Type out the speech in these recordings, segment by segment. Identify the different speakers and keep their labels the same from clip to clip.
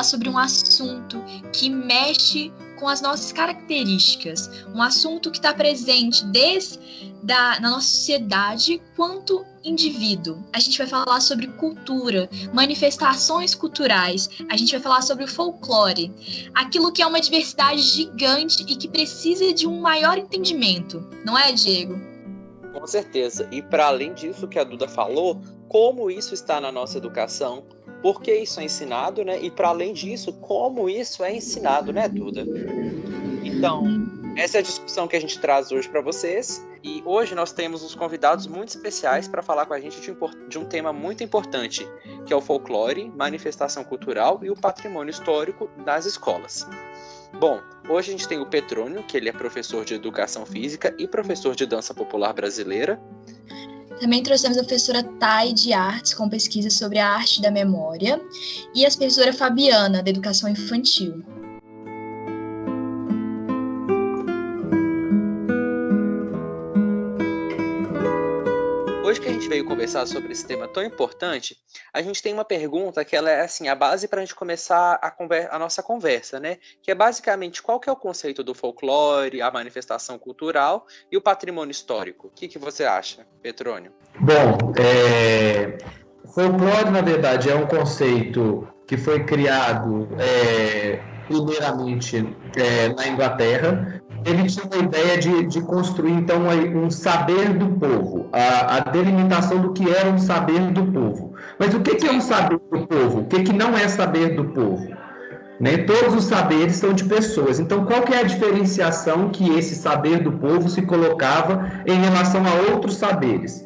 Speaker 1: sobre um assunto que mexe com as nossas características, um assunto que está presente na nossa sociedade quanto indivíduo. A gente vai falar sobre cultura, manifestações culturais, a gente vai falar sobre o folclore, aquilo que é uma diversidade gigante e que precisa de um maior entendimento, não é, Diego?
Speaker 2: Com certeza. E para além disso que a Duda falou, como isso está na nossa educação, por que isso é ensinado, né? E para além disso, como isso é ensinado, né, Duda? Então, essa é a discussão que a gente traz hoje para vocês. E hoje nós temos uns convidados muito especiais para falar com a gente de um tema muito importante, que é o folclore, manifestação cultural e o patrimônio histórico das escolas. Bom, hoje a gente tem o Petrônio, que ele é professor de educação física e professor de dança popular brasileira.
Speaker 1: Também trouxemos a professora Thay de Artes, com pesquisa sobre a arte da memória, e a professora Fabiana, da educação infantil.
Speaker 2: Hoje que a gente veio conversar sobre esse tema tão importante, a gente tem uma pergunta que ela é assim, a base para a gente começar a nossa conversa, né? Que é basicamente qual que é o conceito do folclore, a manifestação cultural e o patrimônio histórico. O que você acha, Petrônio?
Speaker 3: Bom, folclore, na verdade, é um conceito que foi criado primeiramente na Inglaterra. Ele tinha uma ideia de construir, então, um saber do povo, a delimitação do que era um saber do povo. Mas o que é um saber do povo? O que não é saber do povo? Né? Todos os saberes são de pessoas. Então, qual que é a diferenciação que esse saber do povo se colocava em relação a outros saberes?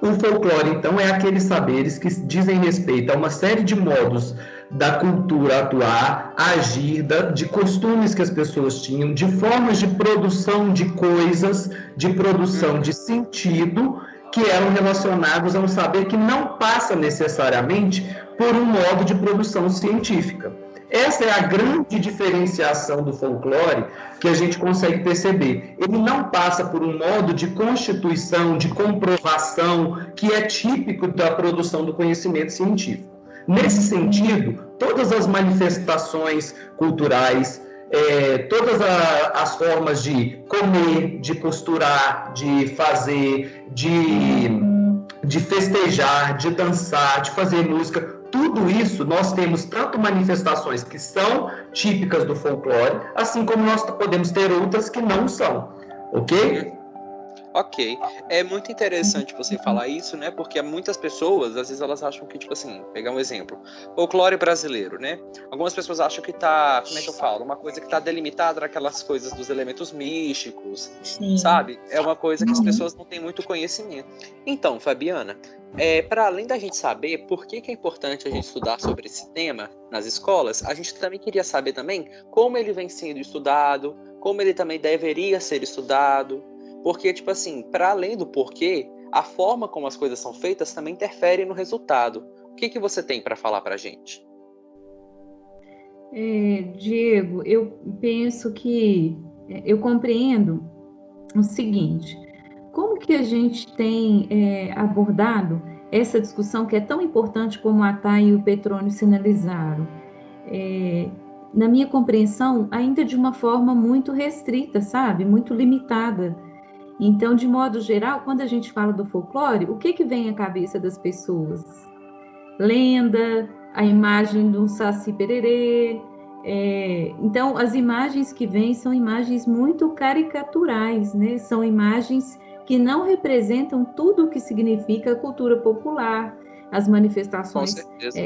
Speaker 3: O folclore, então, é aqueles saberes que dizem respeito a uma série de modos da cultura atuar, agir, de costumes que as pessoas tinham, de formas de produção de coisas, de produção de sentido, que eram relacionados a um saber que não passa necessariamente por um modo de produção científica. Essa é a grande diferenciação do folclore que a gente consegue perceber. Ele não passa por um modo de constituição, de comprovação, que é típico da produção do conhecimento científico. Nesse sentido, todas as manifestações culturais, todas as formas de comer, de costurar, de fazer, de festejar, de dançar, de fazer música, tudo isso nós temos tanto manifestações que são típicas do folclore, assim como nós podemos ter outras que não são, ok?
Speaker 2: Ok, é muito interessante você falar isso, né, porque muitas pessoas, às vezes elas acham que, tipo assim, pegar um exemplo, folclore brasileiro, né, algumas pessoas acham que tá, como é que eu falo, uma coisa que tá delimitada naquelas coisas dos elementos místicos, Sim. sabe, é uma coisa que as pessoas não têm muito conhecimento. Então, Fabiana, para além da gente saber por que é importante a gente estudar sobre esse tema nas escolas, a gente também queria saber também como ele vem sendo estudado, como ele também deveria ser estudado, porque, tipo assim, para além do porquê, a forma como as coisas são feitas também interfere no resultado. O que você tem para falar para a gente?
Speaker 4: Diego, eu penso que eu compreendo o seguinte: como que a gente tem abordado essa discussão que é tão importante como a Thay e o Petrônio sinalizaram? Na minha compreensão, ainda de uma forma muito restrita, sabe? Muito limitada. Então, de modo geral, quando a gente fala do folclore, o que vem à cabeça das pessoas? Lenda, a imagem do Saci Pererê. Então, as imagens que vêm são imagens muito caricaturais, né? São imagens que não representam tudo o que significa a cultura popular, as manifestações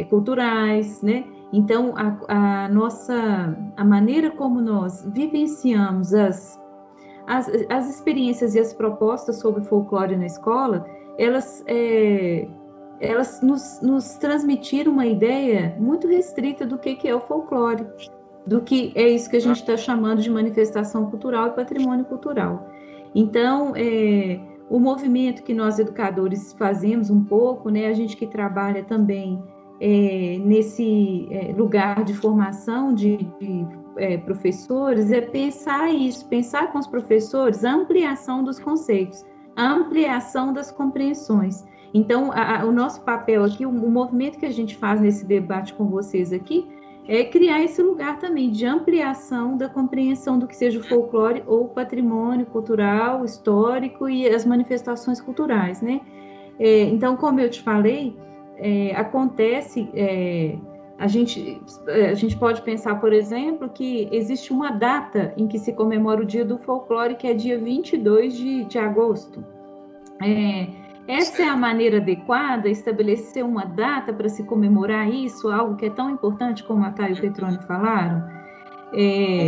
Speaker 4: culturais, né? Então, a maneira como nós vivenciamos as experiências e as propostas sobre folclore na escola, elas nos transmitiram uma ideia muito restrita do que é o folclore, do que é isso que a gente está chamando de manifestação cultural e patrimônio cultural. Então, o movimento que nós educadores fazemos um pouco, né, a gente que trabalha também nesse lugar de formação de professores, é pensar isso, pensar com os professores a ampliação dos conceitos, a ampliação das compreensões. Então, o nosso papel aqui, o movimento que a gente faz nesse debate com vocês aqui, é criar esse lugar também de ampliação da compreensão do que seja o folclore ou o patrimônio cultural, histórico e as manifestações culturais, né? Então, como eu te falei, acontece, a gente pode pensar, por exemplo, que existe uma data em que se comemora o Dia do Folclore, que é dia 22 de agosto. Essa é a maneira adequada, estabelecer uma data para se comemorar isso, algo que é tão importante como a Thay e o Petrone falaram?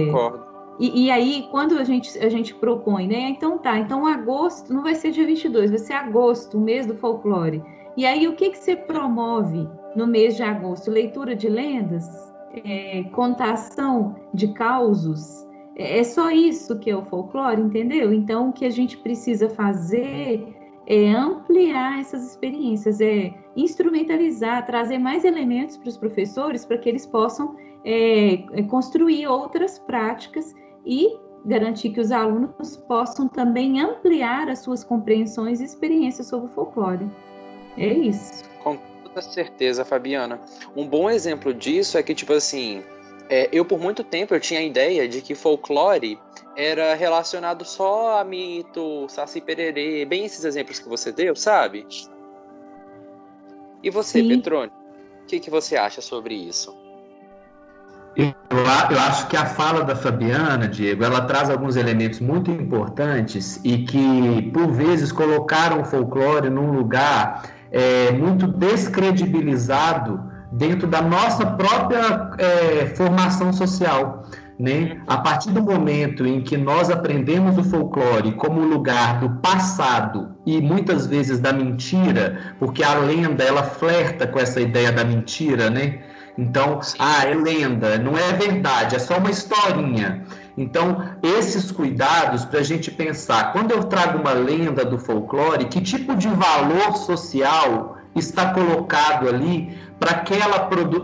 Speaker 2: Concordo.
Speaker 4: E aí, quando a gente propõe, né? Então agosto não vai ser dia 22, vai ser agosto, o mês do folclore. E aí, o que você promove no mês de agosto? Leitura de lendas? Contação de causos? É só isso que é o folclore, entendeu? Então, o que a gente precisa fazer é ampliar essas experiências, instrumentalizar, trazer mais elementos para os professores para que eles possam construir outras práticas e garantir que os alunos possam também ampliar as suas compreensões e experiências sobre o folclore. É isso.
Speaker 2: Com toda certeza, Fabiana. Um bom exemplo disso é que, tipo assim, eu por muito tempo eu tinha a ideia de que folclore era relacionado só a mito, Saci Pererê, bem esses exemplos que você deu, sabe? E você,
Speaker 4: Sim.
Speaker 2: Petrone, o que você acha sobre isso?
Speaker 3: Eu acho que a fala da Fabiana, Diego, ela traz alguns elementos muito importantes e que, por vezes, colocaram o folclore num lugar muito descredibilizado dentro da nossa própria formação social, né? A partir do momento em que nós aprendemos o folclore como lugar do passado e muitas vezes da mentira, porque a lenda ela flerta com essa ideia da mentira, né? Então, é lenda, não é verdade, é só uma historinha. Então, esses cuidados para a gente pensar, quando eu trago uma lenda do folclore, que tipo de valor social está colocado ali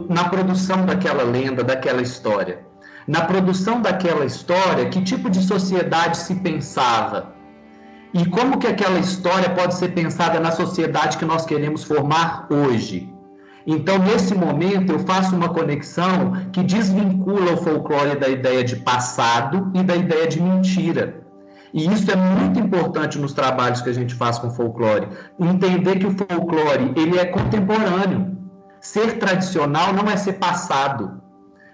Speaker 3: na produção daquela lenda, daquela história? Na produção daquela história, que tipo de sociedade se pensava? E como que aquela história pode ser pensada na sociedade que nós queremos formar hoje? Então, nesse momento, eu faço uma conexão que desvincula o folclore da ideia de passado e da ideia de mentira. E isso é muito importante nos trabalhos que a gente faz com folclore. Entender que o folclore ele é contemporâneo. Ser tradicional não é ser passado.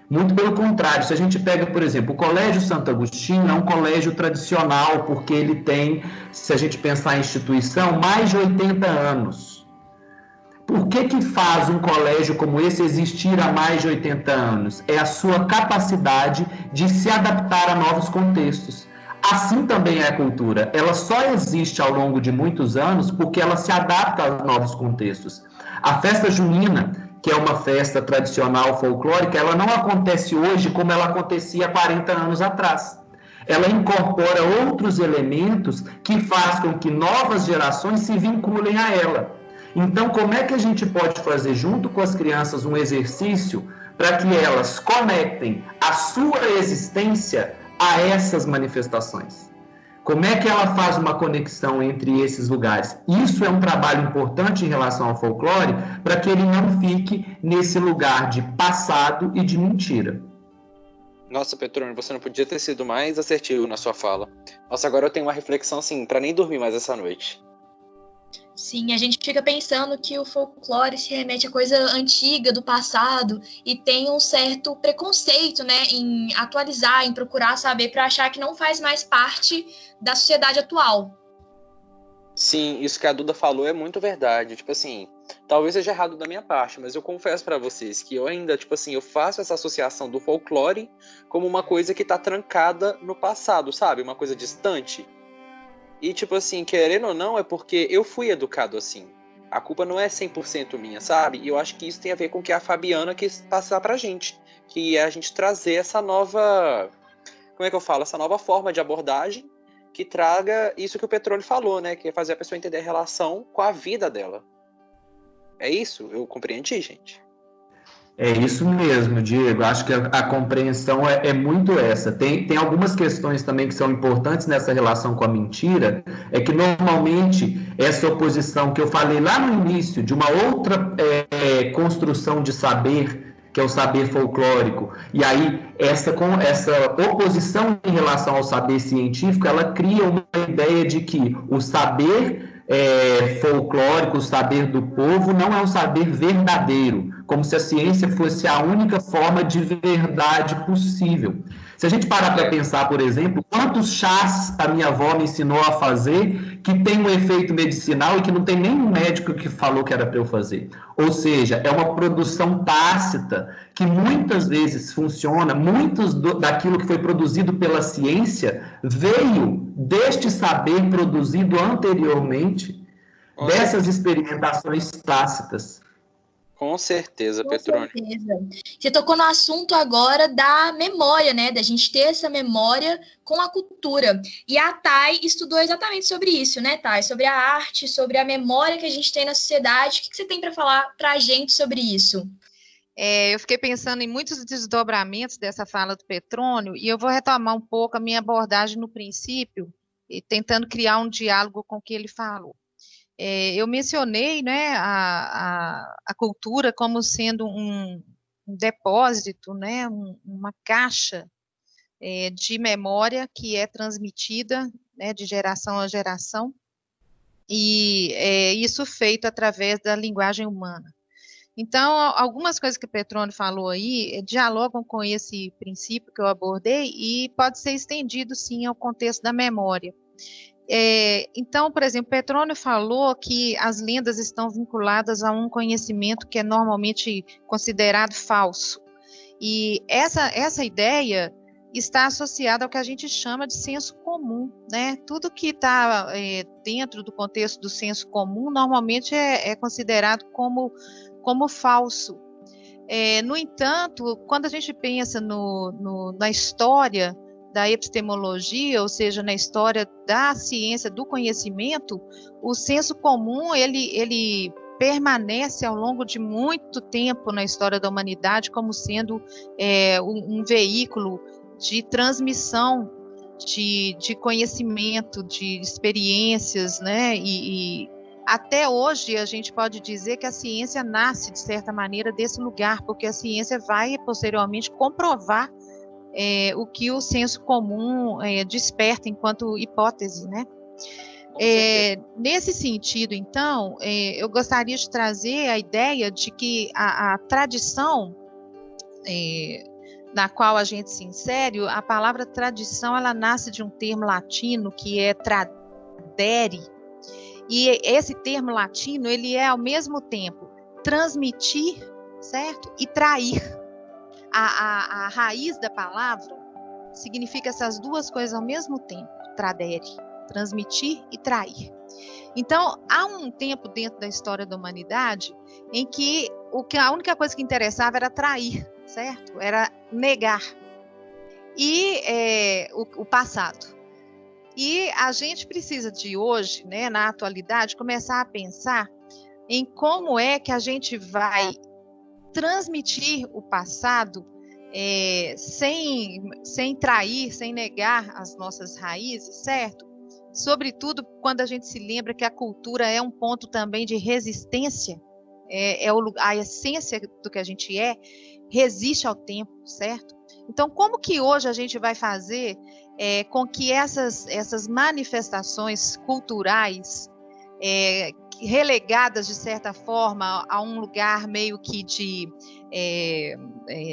Speaker 3: Muito pelo contrário, se a gente pega, por exemplo, o Colégio Santo Agostinho é um colégio tradicional, porque ele tem, se a gente pensar em instituição, mais de 80 anos. Por que faz um colégio como esse existir há mais de 80 anos? É a sua capacidade de se adaptar a novos contextos. Assim também é a cultura. Ela só existe ao longo de muitos anos porque ela se adapta aos novos contextos. A festa junina, que é uma festa tradicional folclórica, ela não acontece hoje como ela acontecia há 40 anos atrás. Ela incorpora outros elementos que fazem com que novas gerações se vinculem a ela. Então, como é que a gente pode fazer junto com as crianças um exercício para que elas conectem a sua existência a essas manifestações? Como é que ela faz uma conexão entre esses lugares? Isso é um trabalho importante em relação ao folclore, para que ele não fique nesse lugar de passado e de mentira.
Speaker 2: Nossa, Petrone, você não podia ter sido mais assertivo na sua fala. Nossa, agora eu tenho uma reflexão, assim, para nem dormir mais essa noite.
Speaker 1: Sim, a gente fica pensando que o folclore se remete a coisa antiga, do passado, e tem um certo preconceito, né, em atualizar, em procurar saber, para achar que não faz mais parte da sociedade atual.
Speaker 2: Sim, isso que a Duda falou é muito verdade. Tipo assim, talvez seja errado da minha parte, mas eu confesso para vocês que eu ainda, tipo assim, eu faço essa associação do folclore como uma coisa que tá trancada no passado, sabe? Uma coisa distante. E, tipo assim, querendo ou não, é porque eu fui educado assim. A culpa não é 100% minha, sabe? E eu acho que isso tem a ver com o que a Fabiana quis passar pra gente. Que é a gente trazer essa nova... Como é que eu falo? Essa nova forma de abordagem que traga isso que o Petrone falou, né? Que é fazer a pessoa entender a relação com a vida dela. É isso? Eu compreendi, gente?
Speaker 3: É isso mesmo, Diego. Acho que a compreensão é muito essa. Tem algumas questões também que são importantes nessa relação com a mentira, é que normalmente essa oposição que eu falei lá no início, de uma outra construção de saber que é o saber folclórico. E aí, essa oposição em relação ao saber científico, ela cria uma ideia de que o saber folclórico, o saber do povo, não é um saber verdadeiro, como se a ciência fosse a única forma de verdade possível. Se a gente parar para pensar, por exemplo, quantos chás a minha avó me ensinou a fazer que tem um efeito medicinal e que não tem nenhum médico que falou que era para eu fazer. Ou seja, é uma produção tácita que muitas vezes funciona, daquilo que foi produzido pela ciência veio deste saber produzido anteriormente, dessas experimentações tácitas.
Speaker 2: Com certeza, Petrônio.
Speaker 1: Com certeza. Você tocou no assunto agora da memória, né? Da gente ter essa memória com a cultura. E a Thay estudou exatamente sobre isso, né, Thay? Sobre a arte, sobre a memória que a gente tem na sociedade. O que você tem para falar para a gente sobre isso?
Speaker 5: Eu fiquei pensando em muitos desdobramentos dessa fala do Petrônio, e eu vou retomar um pouco a minha abordagem no princípio, tentando criar um diálogo com o que ele falou. Eu mencionei, né, a cultura como sendo um depósito, né, uma caixa de memória que é transmitida, né, de geração a geração, e isso feito através da linguagem humana. Então, algumas coisas que o Petrônio falou aí dialogam com esse princípio que eu abordei e pode ser estendido, sim, ao contexto da memória. Então, por exemplo, Petrônio falou que as lendas estão vinculadas a um conhecimento que é normalmente considerado falso. E essa ideia está associada ao que a gente chama de senso comum, né? Tudo que está dentro do contexto do senso comum normalmente é considerado como falso. No entanto, quando a gente pensa na história da epistemologia, ou seja, na história da ciência, do conhecimento, o senso comum, ele permanece ao longo de muito tempo na história da humanidade como sendo um veículo de transmissão de conhecimento, de experiências, né? E até hoje a gente pode dizer que a ciência nasce, de certa maneira, desse lugar, porque a ciência vai posteriormente comprovar o que o senso comum desperta enquanto hipótese, né? Nesse sentido, então, eu gostaria de trazer a ideia de que a tradição na qual a gente se insere, a palavra tradição, ela nasce de um termo latino que é tradere, e esse termo latino, ele é ao mesmo tempo transmitir, certo? E trair. A raiz da palavra significa essas duas coisas ao mesmo tempo, tradere, transmitir e trair. Então, há um tempo dentro da história da humanidade em que a única coisa que interessava era trair, certo? Era negar o passado. E a gente precisa de hoje, né, na atualidade, começar a pensar em como é que a gente vai transmitir o passado sem trair, sem negar as nossas raízes, certo? Sobretudo quando a gente se lembra que a cultura é um ponto também de resistência, a essência do que a gente resiste ao tempo, certo? Então, como que hoje a gente vai fazer com que essas manifestações culturais relegadas, de certa forma, a um lugar meio que de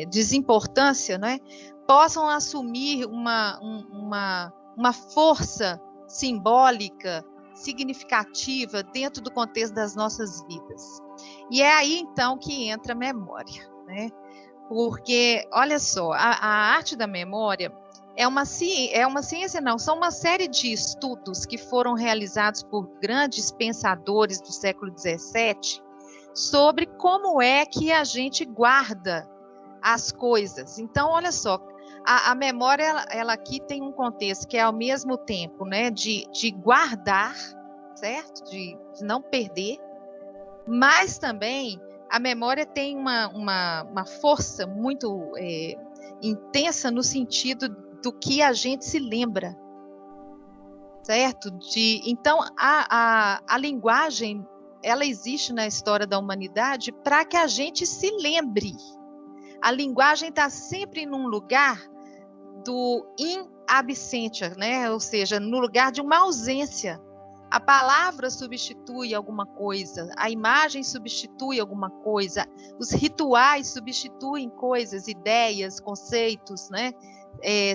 Speaker 5: desimportância, né, possam assumir uma força simbólica, significativa dentro do contexto das nossas vidas. E é aí, então, que entra a memória, né? Porque, olha só, a arte da memória é uma ciência, não, são uma série de estudos que foram realizados por grandes pensadores do século XVII sobre como é que a gente guarda as coisas. Então, olha só, a memória, ela aqui tem um contexto que é ao mesmo tempo, né, de guardar, certo? De não perder, mas também a memória tem uma força muito intensa no sentido do que a gente se lembra, certo? Então, a linguagem, ela existe na história da humanidade para que a gente se lembre, A linguagem está sempre num lugar do in absentia, né? Ou seja, no lugar de uma ausência. A palavra substitui alguma coisa, a imagem substitui alguma coisa, os rituais substituem coisas, ideias, conceitos, né?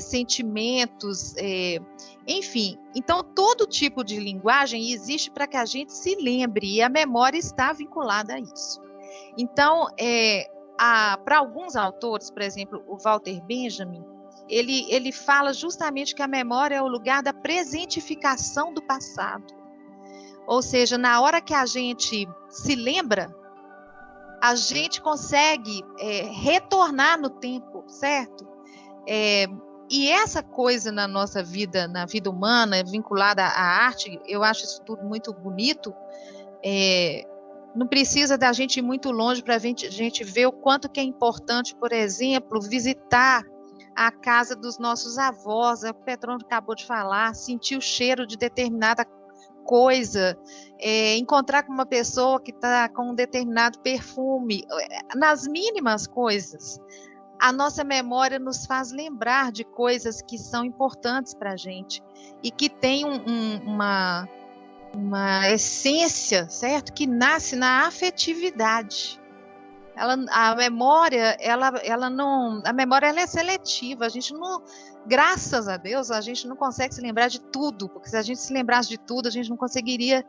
Speaker 5: Sentimentos, enfim. Então, todo tipo de linguagem existe para que a gente se lembre, e a memória está vinculada a isso. Então, para alguns autores, por exemplo, o Walter Benjamin, ele fala justamente que a memória é o lugar da presentificação do passado. Ou seja, na hora que a gente se lembra, a gente consegue retornar no tempo, certo? E essa coisa na nossa vida, na vida humana, vinculada à arte, eu acho isso tudo muito bonito. Não precisa da gente ir muito longe para a gente ver o quanto que é importante, por exemplo, visitar a casa dos nossos avós, o Petrônio acabou de falar, sentir o cheiro de determinada coisa, encontrar com uma pessoa que está com um determinado perfume, nas mínimas coisas. A nossa memória nos faz lembrar de coisas que são importantes para a gente e que tem uma essência, certo? Que nasce na afetividade. A memória, a memória ela é seletiva. A gente não, graças a Deus, a gente não consegue se lembrar de tudo, porque se a gente se lembrasse de tudo, a gente não conseguiria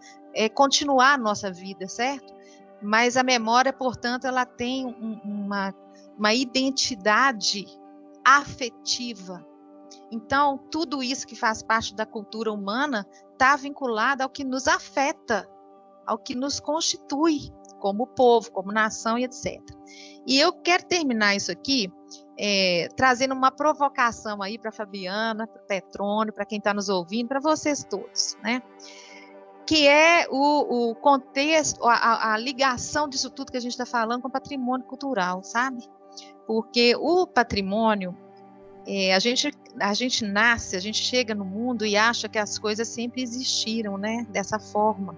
Speaker 5: continuar a nossa vida, certo? Mas a memória, portanto, ela tem uma identidade afetiva. Então, tudo isso que faz parte da cultura humana está vinculado ao que nos afeta, ao que nos constitui como povo, como nação e etc. E eu quero terminar isso aqui trazendo uma provocação aí para a Fabiana, para o Petrônio, para quem está nos ouvindo, para vocês todos, né? Que é o contexto, a ligação disso tudo que a gente está falando com o patrimônio cultural, sabe? Porque o patrimônio, a gente nasce, a gente chega no mundo e acha que as coisas sempre existiram, né? Dessa forma.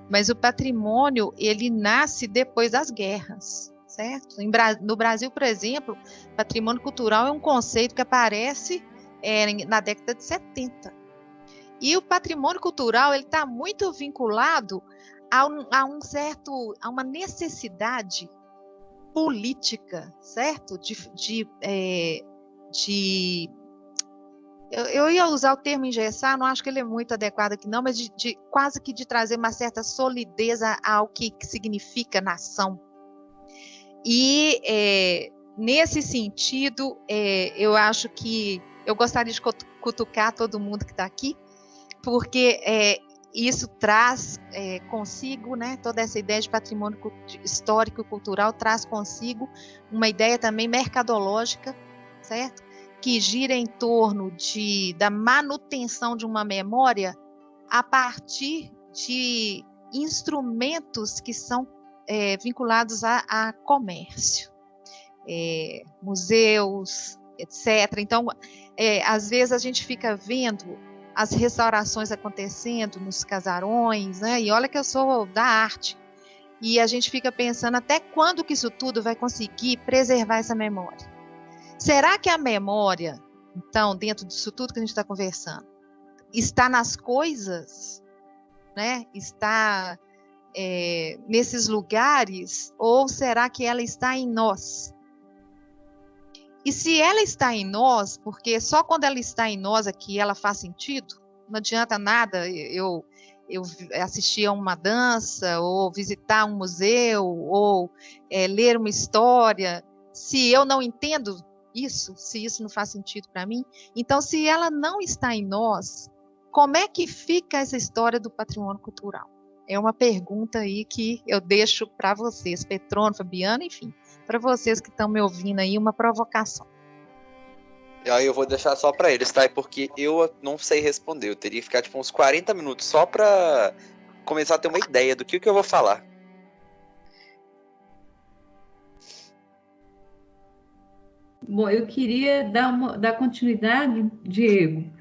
Speaker 5: Mas o patrimônio, ele nasce depois das guerras, certo? No Brasil, por exemplo, patrimônio cultural é um conceito que aparece na década de 70. E o patrimônio cultural, ele está muito vinculado a uma necessidade política, certo? Eu ia usar o termo engessar, não acho que ele é muito adequado aqui não, mas quase que de trazer uma certa solidez ao que significa nação. E nesse sentido, eu acho que eu gostaria de cutucar todo mundo que está aqui, porque isso traz consigo, né, toda essa ideia de patrimônio histórico e cultural traz consigo uma ideia também mercadológica, certo? Que gira em torno da manutenção de uma memória a partir de instrumentos que são vinculados a comércio, museus, etc. Então, às vezes a gente fica vendo as restaurações acontecendo nos casarões, né? E olha que eu sou da arte, e a gente fica pensando até quando que isso tudo vai conseguir preservar essa memória. Será que a memória, então, dentro disso tudo que a gente está conversando, está nas coisas, né? Está nesses lugares, ou será que ela está em nós? E se ela está em nós, porque só quando ela está em nós é que ela faz sentido, não adianta nada eu assistir a uma dança, ou visitar um museu, ou ler uma história, se eu não entendo isso, se isso não faz sentido para mim. Então, se ela não está em nós, como é que fica essa história do patrimônio cultural? É uma pergunta aí que eu deixo para vocês, Petrônio, Fabiana, enfim, para vocês que estão me ouvindo aí, uma provocação.
Speaker 2: E aí eu vou deixar só para eles, tá? Porque eu não sei responder, eu teria que ficar tipo uns 40 minutos só para começar a ter uma ideia do que eu vou falar.
Speaker 4: Bom, eu queria dar continuidade, Diego.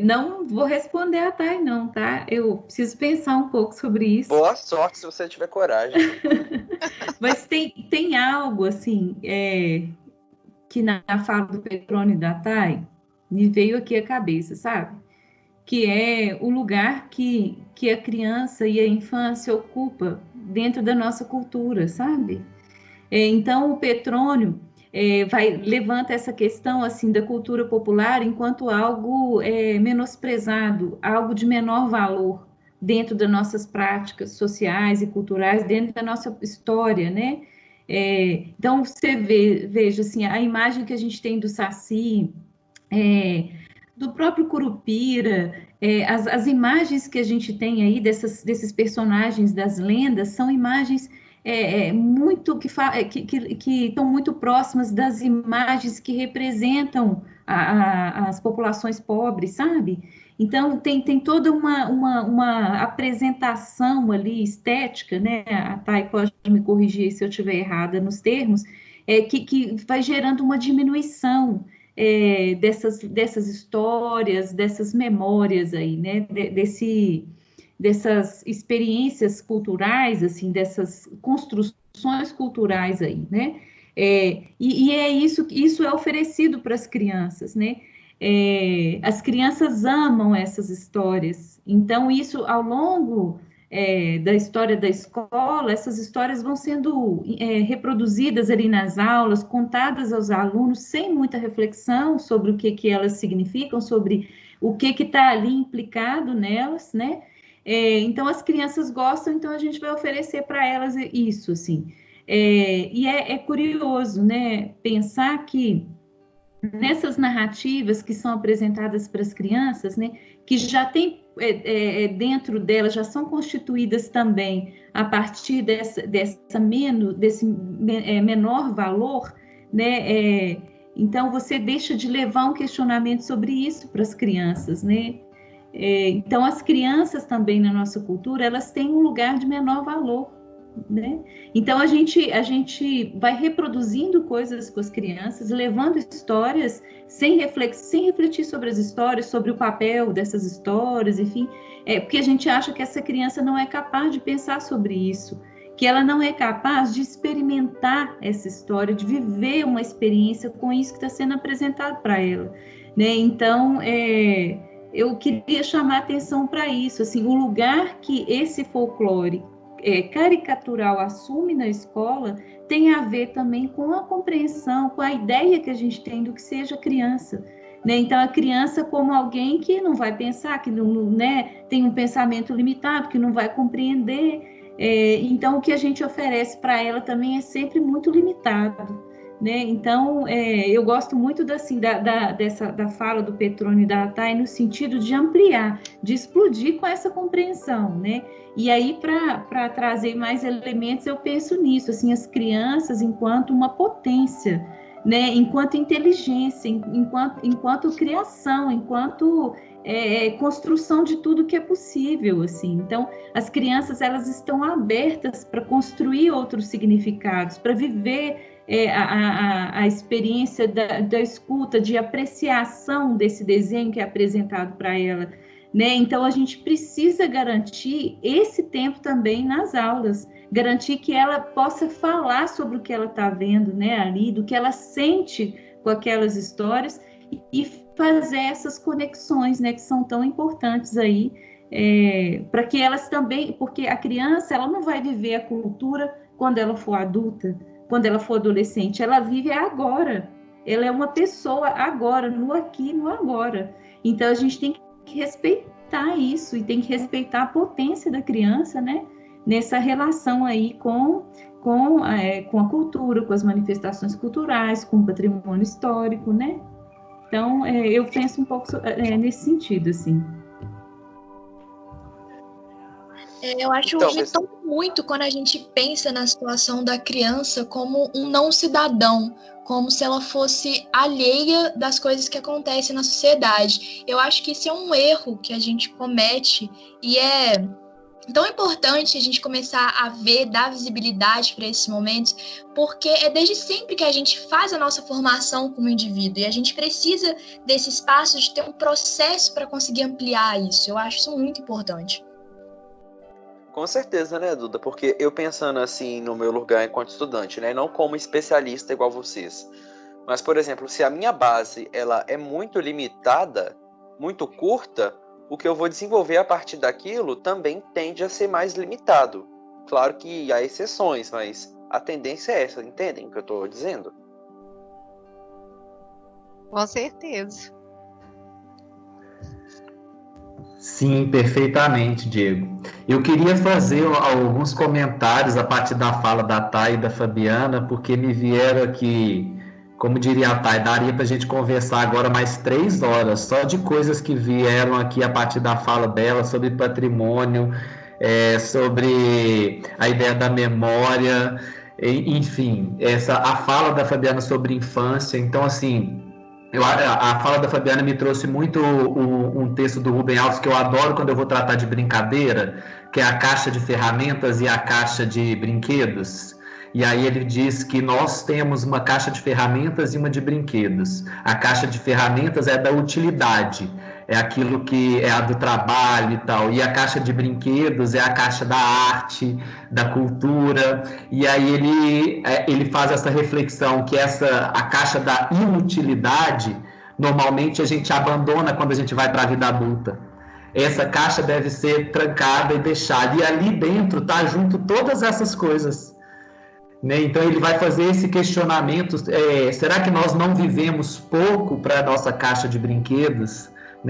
Speaker 4: Não vou responder a Thay, não, tá? Eu preciso pensar um pouco sobre isso.
Speaker 2: Boa sorte se você tiver coragem.
Speaker 4: Mas tem algo, assim, que na fala do Petrônio e da Thay, me veio aqui a cabeça, sabe? Que é o lugar que a criança e a infância ocupa dentro da nossa cultura, sabe? Então, o Petrônio levanta essa questão assim da cultura popular enquanto algo menosprezado, algo de menor valor dentro das nossas práticas sociais e culturais, dentro da nossa história, né? Então, você veja assim, a imagem que a gente tem do Saci, do próprio Curupira, as imagens que a gente tem aí desses personagens das lendas são imagens muito que estão muito próximas das imagens que representam as populações pobres, sabe? Então tem toda uma apresentação ali estética, né? A Thay pode me corrigir se eu estiver errada nos termos, que vai gerando uma diminuição dessas histórias, dessas memórias aí, né? Dessas experiências culturais, assim, dessas construções culturais aí, né? E é isso é oferecido para as crianças, né? As crianças amam essas histórias, então isso ao longo da história da escola, essas histórias vão sendo reproduzidas ali nas aulas, contadas aos alunos sem muita reflexão sobre o que elas significam, sobre o que está ali implicado nelas, né? Então as crianças gostam, então a gente vai oferecer para elas isso, assim. E é curioso, né, pensar que nessas narrativas que são apresentadas para as crianças, né, que já tem dentro delas, já são constituídas também a partir desse menor valor, né, então você deixa de levar um questionamento sobre isso para as crianças, né. Então as crianças também na nossa cultura, elas têm um lugar de menor valor, né? Então a gente vai reproduzindo coisas com as crianças, levando histórias sem refletir sobre as histórias, sobre o papel dessas histórias, enfim, porque a gente acha que essa criança não é capaz de pensar sobre isso, que ela não é capaz de experimentar essa história, de viver uma experiência com isso que está sendo apresentado para ela, né? Então eu queria chamar a atenção para isso, assim, o lugar que esse folclore caricatural assume na escola tem a ver também com a compreensão, com a ideia que a gente tem do que seja criança, né? Então a criança como alguém que não vai pensar, que não, né, tem um pensamento limitado, que não vai compreender, então o que a gente oferece para ela também é sempre muito limitado, né? Então eu gosto muito da fala do Petrônio e da Thay no sentido de ampliar, de explodir com essa compreensão, né? E aí, para trazer mais elementos, eu penso nisso, assim, as crianças enquanto uma potência, né? Enquanto inteligência, enquanto criação, enquanto construção de tudo que é possível, assim. Então, as crianças, elas estão abertas para construir outros significados, para viver a experiência da escuta, de apreciação desse desenho que é apresentado para ela, né? Então, a gente precisa garantir esse tempo também nas aulas, garantir que ela possa falar sobre o que ela está vendo, né, ali, do que ela sente com aquelas histórias e fazer essas conexões, né, que são tão importantes aí, para que elas também, porque a criança, ela não vai viver a cultura quando ela for adulta, quando ela for adolescente, ela vive agora, ela é uma pessoa agora, no aqui, no agora. Então, a gente tem que respeitar isso e tem que respeitar a potência da criança, né? Nessa relação aí com a cultura, com as manifestações culturais, com o patrimônio histórico, né? Então, eu penso um pouco nesse sentido, assim.
Speaker 1: Eu acho que irritou muito quando a gente pensa na situação da criança como um não cidadão, como se ela fosse alheia das coisas que acontecem na sociedade. Eu acho que isso é um erro que a gente comete e é tão importante a gente começar a dar visibilidade para esses momentos, porque é desde sempre que a gente faz a nossa formação como indivíduo e a gente precisa desse espaço de ter um processo para conseguir ampliar isso. Eu acho isso muito importante.
Speaker 2: Com certeza, né, Duda? Porque eu pensando assim no meu lugar enquanto estudante, né, não como especialista igual vocês, Mas, por exemplo, se a minha base ela é muito limitada, muito curta, o que eu vou desenvolver a partir daquilo também tende a ser mais limitado. Claro que há exceções, mas a tendência é essa, entendem o que eu estou dizendo?
Speaker 5: Com certeza.
Speaker 3: Sim, perfeitamente, Diego. Eu queria fazer alguns comentários a partir da fala da Thay e da Fabiana, porque me vieram aqui, como diria a Thay, daria para a gente conversar agora mais 3 horas, só de coisas que vieram aqui a partir da fala dela, sobre patrimônio, sobre a ideia da memória, enfim, a fala da Fabiana sobre infância. Então, assim, a fala da Fabiana me trouxe muito um texto do Rubem Alves que eu adoro quando eu vou tratar de brincadeira, que é a caixa de ferramentas e a caixa de brinquedos. E aí ele diz que nós temos uma caixa de ferramentas e uma de brinquedos. A caixa de ferramentas é da utilidade, é aquilo que é a do trabalho e tal. E a caixa de brinquedos é a caixa da arte, da cultura. E aí ele faz essa reflexão que a caixa da inutilidade, normalmente a gente abandona quando a gente vai para a vida adulta. Essa caixa deve ser trancada e deixada. E ali dentro está junto todas essas coisas. Então ele vai fazer esse questionamento, será que nós não vivemos pouco para a nossa caixa de brinquedos?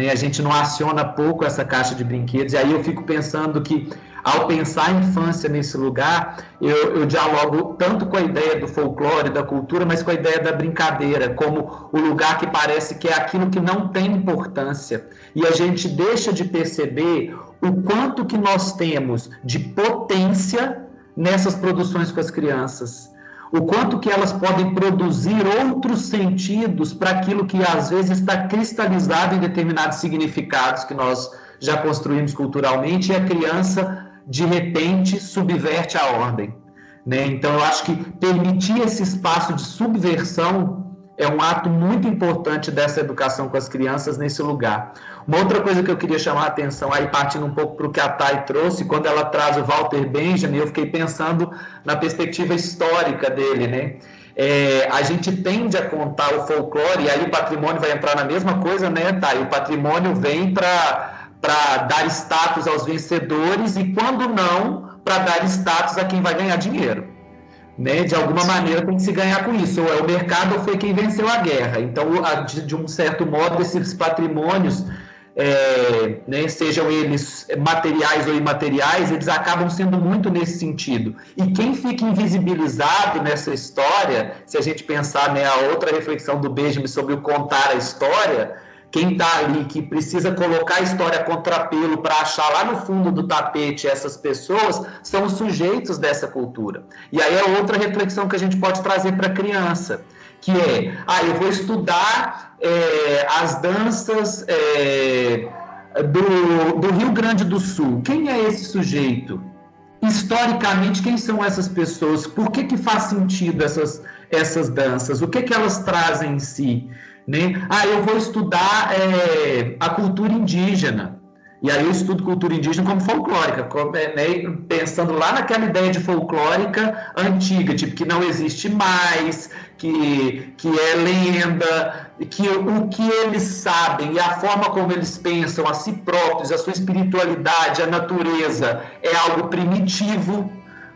Speaker 3: A gente não aciona pouco essa caixa de brinquedos, e aí eu fico pensando que, ao pensar a infância nesse lugar, eu dialogo tanto com a ideia do folclore, da cultura, mas com a ideia da brincadeira, como o lugar que parece que é aquilo que não tem importância, e a gente deixa de perceber o quanto que nós temos de potência nessas produções com as crianças, o quanto que elas podem produzir outros sentidos para aquilo que às vezes está cristalizado em determinados significados que nós já construímos culturalmente, e a criança de repente subverte a ordem, Então eu acho que permitir esse espaço de subversão é um ato muito importante dessa educação com as crianças nesse lugar. Uma outra coisa que eu queria chamar a atenção, aí partindo um pouco para o que a Thay trouxe, quando ela traz o Walter Benjamin, eu fiquei pensando na perspectiva histórica dele, A gente tende a contar o folclore, e aí o patrimônio vai entrar na mesma coisa, Thay? O patrimônio vem para dar status aos vencedores e, quando não, para dar status a quem vai ganhar dinheiro. De alguma maneira tem que se ganhar com isso, ou é o mercado ou foi quem venceu a guerra. Então, de um certo modo, esses patrimônios, sejam eles materiais ou imateriais, eles acabam sendo muito nesse sentido. E quem fica invisibilizado nessa história, se a gente pensar a outra reflexão do Benjamin sobre o contar a história, quem está ali, que precisa colocar a história a contrapelo para achar lá no fundo do tapete essas pessoas, são os sujeitos dessa cultura. E aí é outra reflexão que a gente pode trazer para a criança, que eu vou estudar as danças do Rio Grande do Sul. Quem é esse sujeito? Historicamente, quem são essas pessoas? Por que faz sentido essas danças? O que elas trazem em si? Eu vou estudar a cultura indígena. E aí eu estudo cultura indígena como folclórica, pensando lá naquela ideia de folclórica antiga, tipo, que não existe mais, que é lenda, que o que eles sabem e a forma como eles pensam a si próprios, a sua espiritualidade, a natureza, é algo primitivo,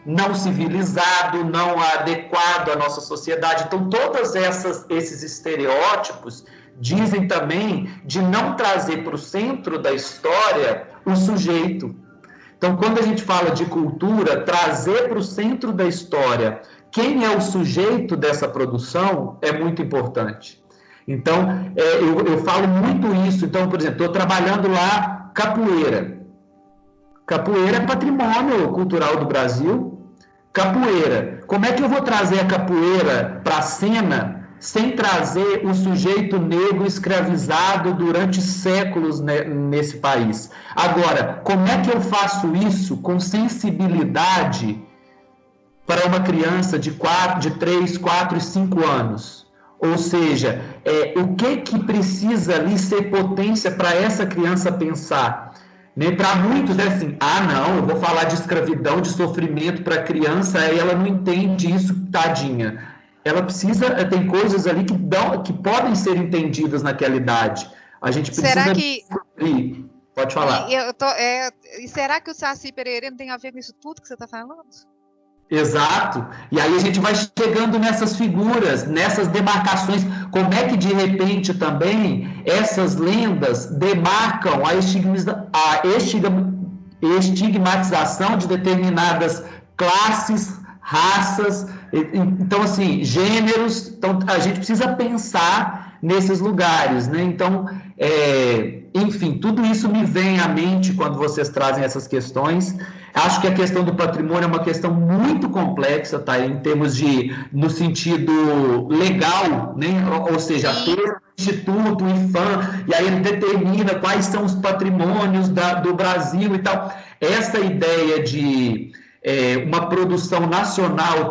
Speaker 3: não civilizado, não adequado à nossa sociedade. Então, todos esses estereótipos dizem também de não trazer para o centro da história o sujeito. Então, quando a gente fala de cultura, trazer para o centro da história quem é o sujeito dessa produção é muito importante. Então, eu falo muito isso. Então, por exemplo, estou trabalhando lá capoeira. Capoeira é patrimônio cultural do Brasil. Capoeira. Como é que eu vou trazer a capoeira para a cena sem trazer o sujeito negro escravizado durante séculos nesse país? Agora, como é que eu faço isso com sensibilidade para uma criança de 3, 4 e 5 anos? Ou seja, o que precisa ali ser potência para essa criança pensar? Para muitos é assim, não, eu vou falar de escravidão, de sofrimento para a criança, ela não entende isso, tadinha. ela precisa, tem coisas ali que podem ser entendidas naquela idade. A gente precisa
Speaker 5: Será que
Speaker 3: descobrir. Pode falar.
Speaker 5: E será que o Saci Pererê não tem a ver com isso tudo que você está falando?
Speaker 3: Exato. E aí a gente vai chegando nessas figuras, nessas demarcações. Como é que, de repente, também essas lendas demarcam a estigmatização de determinadas classes, raças, então, assim, gêneros. Então, a gente precisa pensar nesses lugares, né? Então, enfim, tudo isso me vem à mente quando vocês trazem essas questões. Acho que a questão do patrimônio é uma questão muito complexa, tá? Em termos no sentido legal, né? Ou seja, ter um instituto, um IFAM, e aí ele determina quais são os patrimônios do Brasil e tal. Essa ideia de uma produção nacional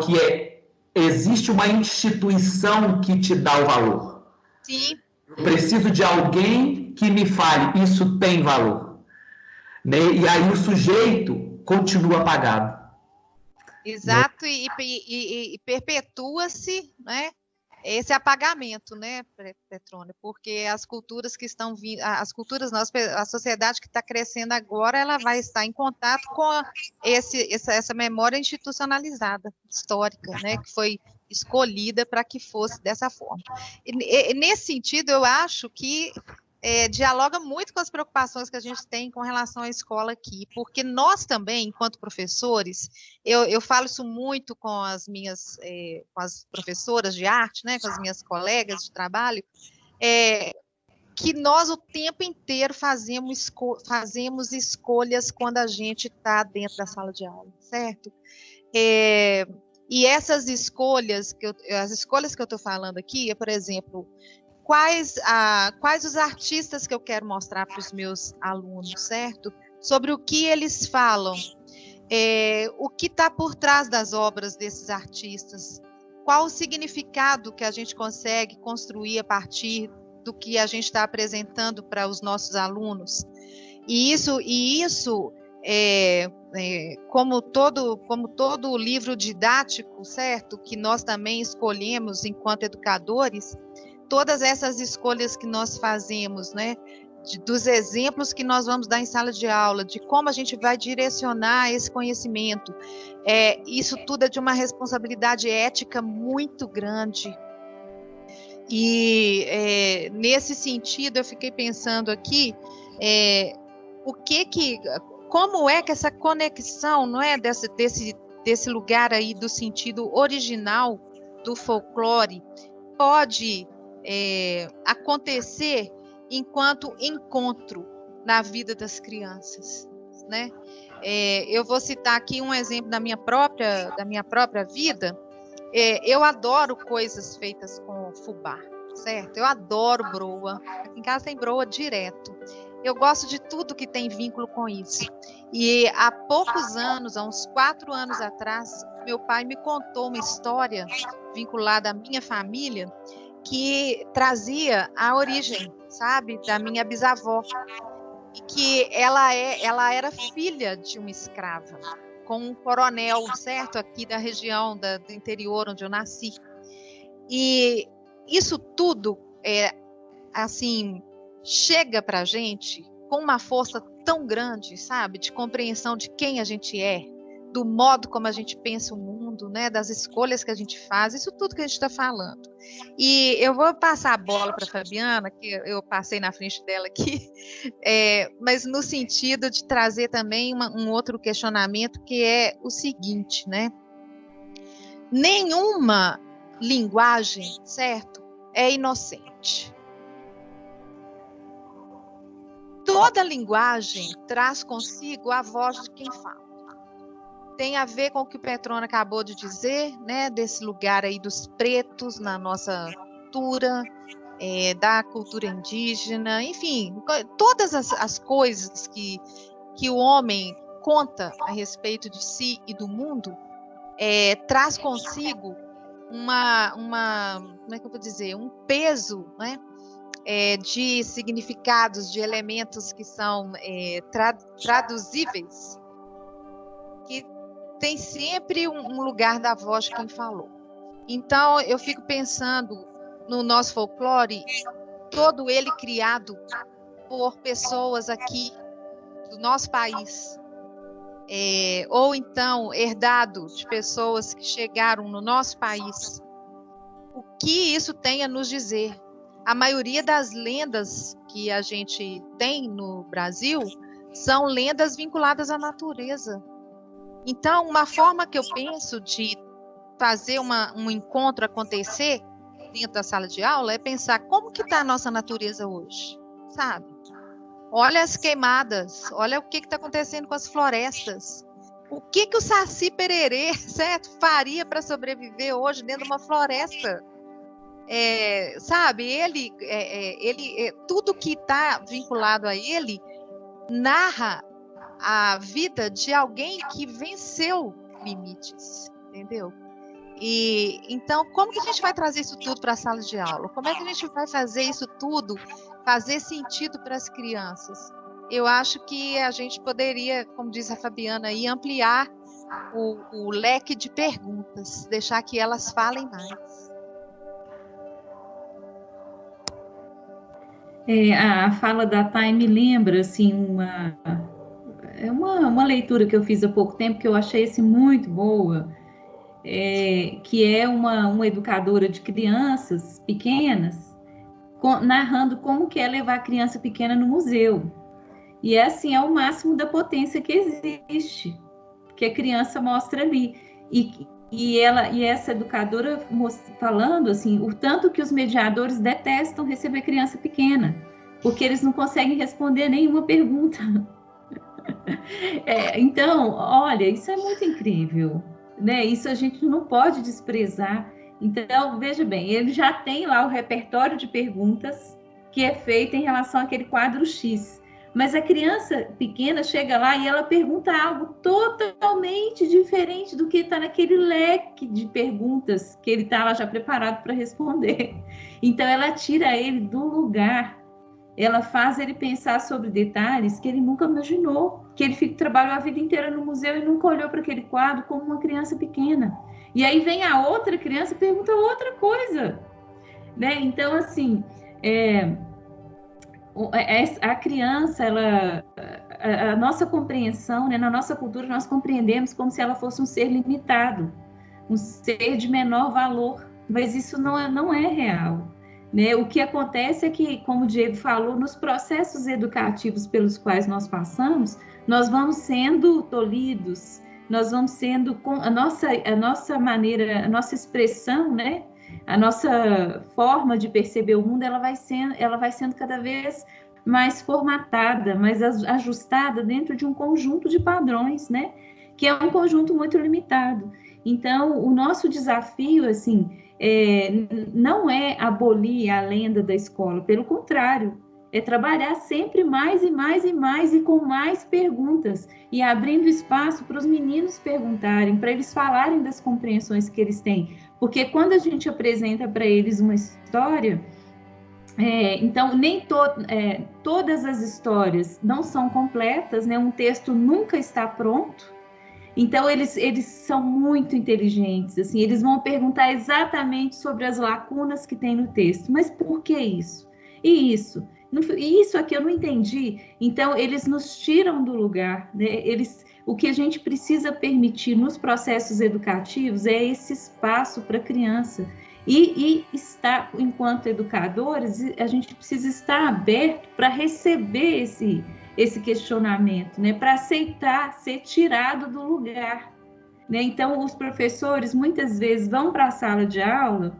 Speaker 3: existe uma instituição que te dá o valor.
Speaker 5: Sim.
Speaker 3: Eu preciso de alguém que me fale, isso tem valor. Né? E aí o sujeito continua apagado.
Speaker 5: Exato, né? E perpetua-se, né, esse apagamento, né, Petrônio, porque as culturas que estão vindo, a sociedade que está crescendo agora, ela vai estar em contato com essa memória institucionalizada, histórica, né, que foi escolhida para que fosse dessa forma. E nesse sentido, eu acho que dialoga muito com as preocupações que a gente tem com relação à escola aqui, porque nós também, enquanto professores, eu falo isso muito com as minhas, com as professoras de arte, né, com as minhas colegas de trabalho, que nós o tempo inteiro fazemos escolhas quando a gente está dentro da sala de aula, certo? E essas escolhas, as escolhas que eu estou falando aqui, por exemplo, quais os artistas que eu quero mostrar para os meus alunos, certo? Sobre o que eles falam, o que está por trás das obras desses artistas, qual o significado que a gente consegue construir a partir do que a gente está apresentando para os nossos alunos. E isso como todo livro didático, certo? Que nós também escolhemos enquanto educadores, todas essas escolhas que nós fazemos, né, dos exemplos que nós vamos dar em sala de aula, de como a gente vai direcionar esse conhecimento, isso tudo é de uma responsabilidade ética muito grande. E nesse sentido, eu fiquei pensando aqui, como é que essa conexão, não é, desse lugar aí do sentido original do folclore pode acontecer enquanto encontro na vida das crianças, né? Eu vou citar aqui um exemplo da minha própria vida. Eu adoro coisas feitas com fubá, certo? Eu adoro broa. Aqui em casa tem broa direto. Eu gosto de tudo que tem vínculo com isso. E há poucos anos, há uns 4 anos atrás, meu pai me contou uma história vinculada à minha família que trazia a origem, sabe, da minha bisavó, e que ela era filha de uma escrava, com um coronel, certo, aqui da região do interior onde eu nasci. E isso tudo, assim, chega para a gente com uma força tão grande, sabe, de compreensão de quem a gente é, do modo como a gente pensa o mundo, né, das escolhas que a gente faz, isso tudo que a gente está falando. E eu vou passar a bola para a Fabiana, que eu passei na frente dela aqui, mas no sentido de trazer também um outro questionamento, que é o seguinte, né? Nenhuma linguagem, certo, é inocente. Toda linguagem traz consigo a voz de quem fala. Tem a ver com o que o Petrônio acabou de dizer, né, desse lugar aí dos pretos na nossa cultura, da cultura indígena, enfim, todas as coisas que o homem conta a respeito de si e do mundo, traz consigo como é que eu vou dizer, um peso, né, de significados, de elementos que são traduzíveis, que tem sempre um lugar da voz de quem falou. Então, eu fico pensando no nosso folclore, todo ele criado por pessoas aqui do nosso país, ou então herdado de pessoas que chegaram no nosso país. O que isso tem a nos dizer? A maioria das lendas que a gente tem no Brasil são lendas vinculadas à natureza. Então, uma forma que eu penso de fazer um encontro acontecer dentro da sala de aula é pensar como que está a nossa natureza hoje, sabe? Olha as queimadas, olha o que está acontecendo com as florestas. O que o Saci Pererê, certo, faria para sobreviver hoje dentro de uma floresta? Sabe, ele tudo que está vinculado a ele narra a vida de alguém que venceu limites, entendeu? E então, como que a gente vai trazer isso tudo para a sala de aula? Como é que a gente vai fazer isso tudo fazer sentido para as crianças? Eu acho que a gente poderia, como diz a Fabiana, aí, ampliar o leque de perguntas, deixar que elas falem mais.
Speaker 4: A fala da Thay me lembra assim, uma leitura que eu fiz há pouco tempo que eu achei assim, muito boa, que é uma educadora de crianças pequenas narrando como que é levar a criança pequena no museu. E assim, é o máximo da potência que existe, que a criança mostra ali. E essa educadora falando assim, o tanto que os mediadores detestam receber criança pequena, porque eles não conseguem responder nenhuma pergunta. Então, olha, isso é muito incrível, né? Isso a gente não pode desprezar. Então, veja bem, ele já tem lá o repertório de perguntas que é feito em relação àquele quadro X. Mas a criança pequena chega lá e ela pergunta algo totalmente diferente do que está naquele leque de perguntas que ele está lá já preparado para responder. Então, ela tira ele do lugar, ela faz ele pensar sobre detalhes que ele nunca imaginou, que ele trabalhou a vida inteira no museu e nunca olhou para aquele quadro como uma criança pequena. E aí vem a outra criança e pergunta outra coisa, né? Então, assim, a criança, a nossa compreensão, né, na nossa cultura, nós compreendemos como se ela fosse um ser limitado, um ser de menor valor, mas isso não é real, né? O que acontece é que, como o Diego falou, nos processos educativos pelos quais nós passamos, nós vamos sendo tolhidos, nós vamos sendo, a nossa maneira, a nossa expressão, né? A nossa forma de perceber o mundo, ela vai sendo cada vez mais formatada, mais ajustada dentro de um conjunto de padrões, né? Que é um conjunto muito limitado. Então, o nosso desafio, assim, não é abolir a lenda da escola, pelo contrário, é trabalhar sempre mais e mais e mais e com mais perguntas e abrindo espaço para os meninos perguntarem, para eles falarem das compreensões que eles têm. Porque quando a gente apresenta para eles uma história, então nem todas as histórias não são completas, né? Um texto nunca está pronto. Então eles são muito inteligentes, assim, eles vão perguntar exatamente sobre as lacunas que tem no texto. Mas por que isso? E isso? E isso aqui eu não entendi. Então eles nos tiram do lugar, né? O que a gente precisa permitir nos processos educativos é esse espaço para a criança. E estar, enquanto educadores, a gente precisa estar aberto para receber esse questionamento, né? Para aceitar ser tirado do lugar, né? Então, os professores muitas vezes vão para a sala de aula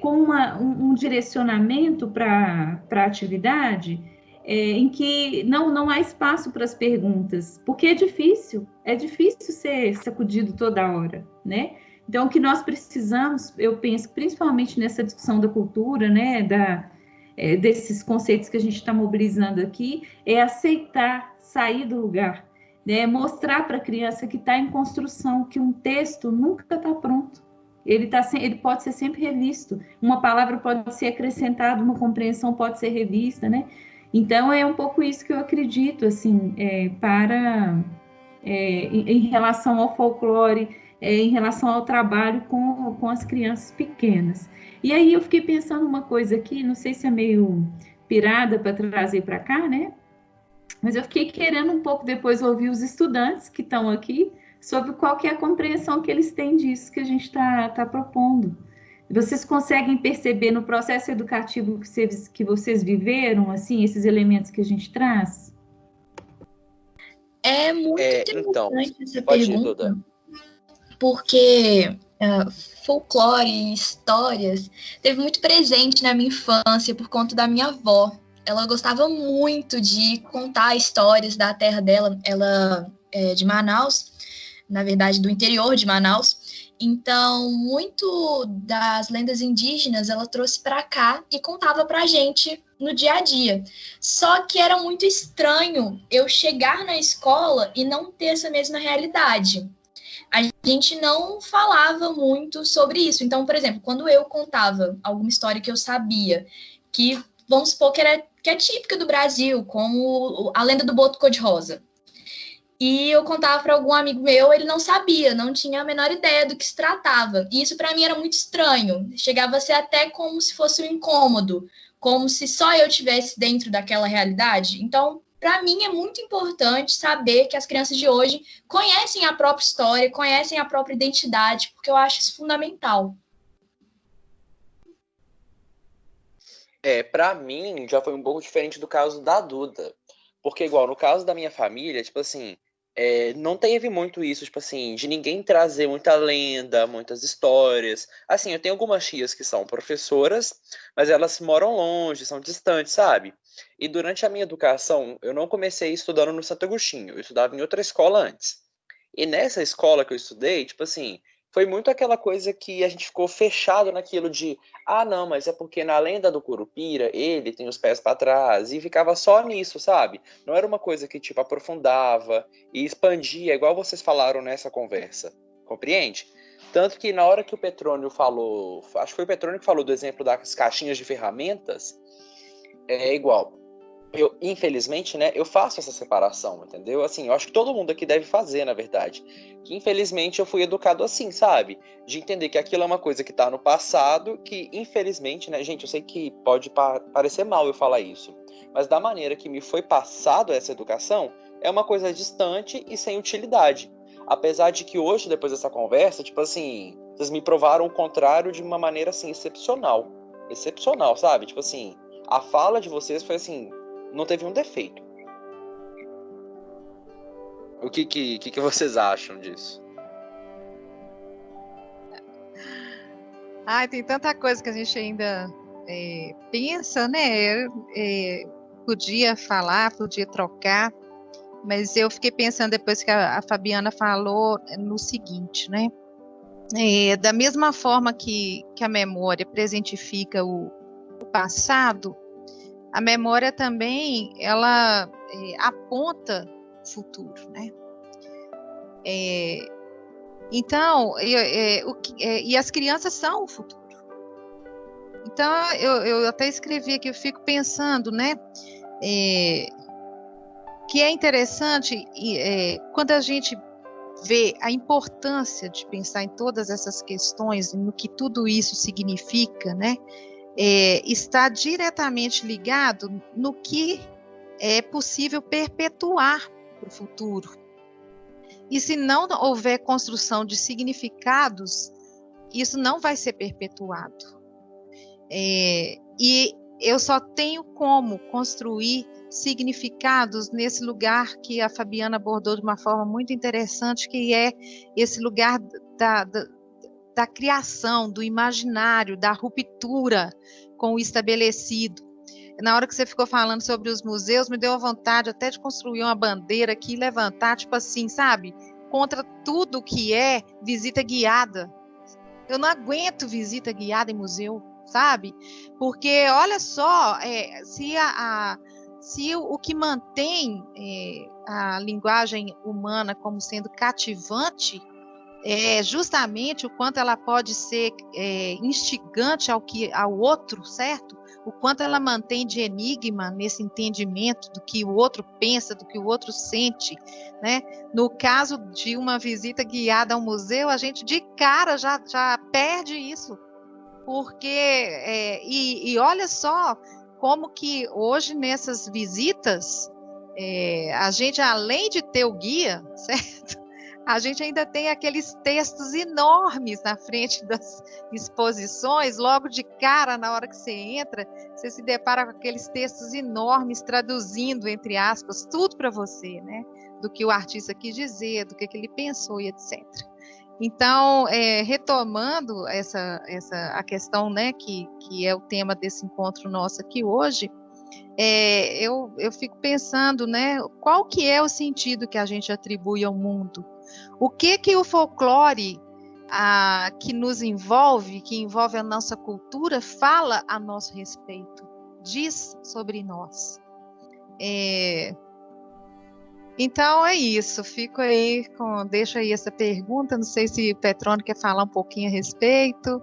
Speaker 4: com um direcionamento para a atividade, em que não há espaço para as perguntas, porque é difícil ser sacudido toda hora, né? Então, o que nós precisamos, eu penso, principalmente nessa discussão da cultura, né, desses conceitos que a gente está mobilizando aqui, é aceitar sair do lugar, né? Mostrar para a criança que está em construção, que um texto nunca está pronto. Ele pode ser sempre revisto, uma palavra pode ser acrescentada, uma compreensão pode ser revista, né? Então, é um pouco isso que eu acredito, assim, em relação ao folclore, em relação ao trabalho com as crianças pequenas. E aí eu fiquei pensando uma coisa aqui, não sei se é meio pirada para trazer para cá, né? Mas eu fiquei querendo um pouco depois ouvir os estudantes que estão aqui sobre qual que é a compreensão que eles têm disso que a gente está propondo. Vocês conseguem perceber no processo educativo que vocês viveram, assim, esses elementos que a gente traz?
Speaker 1: É muito
Speaker 2: Então,
Speaker 1: interessante essa
Speaker 2: pode ir,
Speaker 1: pergunta,
Speaker 2: Duda.
Speaker 1: porque folclore e histórias teve muito presente na minha infância por conta da minha avó. Ela gostava muito de contar histórias da terra dela. Ela é de Manaus, na verdade, do interior de Manaus. Então, muito das lendas indígenas ela trouxe para cá e contava para a gente no dia a dia. Só que era muito estranho eu chegar na escola e não ter essa mesma realidade. A gente não falava muito sobre isso. Então, por exemplo, quando eu contava alguma história que eu sabia, que vamos supor que é típica do Brasil, como a lenda do boto cor-de-rosa. E eu contava para algum amigo meu, ele não sabia, não tinha a menor ideia do que se tratava. E isso para mim era muito estranho. Chegava a ser até como se fosse um incômodo, como se só eu estivesse dentro daquela realidade. Então, para mim é muito importante saber que as crianças de hoje conhecem a própria história, conhecem a própria identidade, porque eu acho isso fundamental.
Speaker 2: Pra mim, já foi um pouco diferente do caso da Duda. Porque, igual, no caso da minha família, tipo assim, não teve muito isso, tipo assim, de ninguém trazer muita lenda, muitas histórias. Assim, eu tenho algumas tias que são professoras, mas elas moram longe, são distantes, sabe? E durante a minha educação, eu não comecei estudando no Santo Agostinho, eu estudava em outra escola antes. E nessa escola que eu estudei, tipo assim, foi muito aquela coisa que a gente ficou fechado naquilo de, não, mas é porque na lenda do Curupira ele tem os pés para trás, e ficava só nisso, sabe? Não era uma coisa que tipo aprofundava e expandia, igual vocês falaram nessa conversa. Compreende? Tanto que na hora que o Petrônio falou, acho que foi o Petrônio que falou do exemplo das caixinhas de ferramentas, é igual. Eu, infelizmente, né, eu faço essa separação, entendeu? Assim, eu acho que todo mundo aqui deve fazer, na verdade. Que, infelizmente, eu fui educado assim, sabe? De entender que aquilo é uma coisa que tá no passado, que, infelizmente, né, gente, eu sei que pode parecer mal eu falar isso, mas da maneira que me foi passado essa educação, é uma coisa distante e sem utilidade. Apesar de que hoje, depois dessa conversa, tipo assim, vocês me provaram o contrário de uma maneira, assim, excepcional. Excepcional, sabe? Tipo assim, a fala de vocês foi assim, não teve um defeito. O que vocês acham disso?
Speaker 5: Ai, tem tanta coisa que a gente ainda pensa, né? Podia falar, podia trocar, mas eu fiquei pensando depois que a Fabiana falou no seguinte, né? Da mesma forma que a memória presentifica o passado, a memória também, ela aponta o futuro, né? Então, e as crianças são o futuro. Então, eu até escrevi aqui, eu fico pensando, né? Que é interessante quando a gente vê a importância de pensar em todas essas questões, no que tudo isso significa, né? Está diretamente ligado no que é possível perpetuar para o futuro. E se não houver construção de significados, isso não vai ser perpetuado. E eu só tenho como construir significados nesse lugar que a Fabiana abordou de uma forma muito interessante, que é esse lugar da criação, do imaginário, da ruptura com o estabelecido. Na hora que você ficou falando sobre os museus, me deu a vontade até de construir uma bandeira aqui e levantar, tipo assim, sabe? Contra tudo que é visita guiada. Eu não aguento visita guiada em museu, sabe? Porque, olha só, se o que mantém a linguagem humana como sendo cativante justamente o quanto ela pode ser instigante ao outro, certo? O quanto ela mantém de enigma nesse entendimento do que o outro pensa, do que o outro sente, né? No caso de uma visita guiada ao museu, a gente de cara já perde isso, porque e olha só como que hoje nessas visitas a gente, além de ter o guia, certo? A gente ainda tem aqueles textos enormes na frente das exposições, logo de cara, na hora que você entra, você se depara com aqueles textos enormes, traduzindo, entre aspas, tudo para você, né? Do que o artista quis dizer, do que ele pensou e etc. Então, retomando a questão, né, que é o tema desse encontro nosso aqui hoje, eu fico pensando, né, qual que é o sentido que a gente atribui ao mundo? O que o folclore que nos envolve, que envolve a nossa cultura, fala a nosso respeito, diz sobre nós? Então é isso, deixo aí essa pergunta, não sei se o Petrônio quer falar um pouquinho a respeito.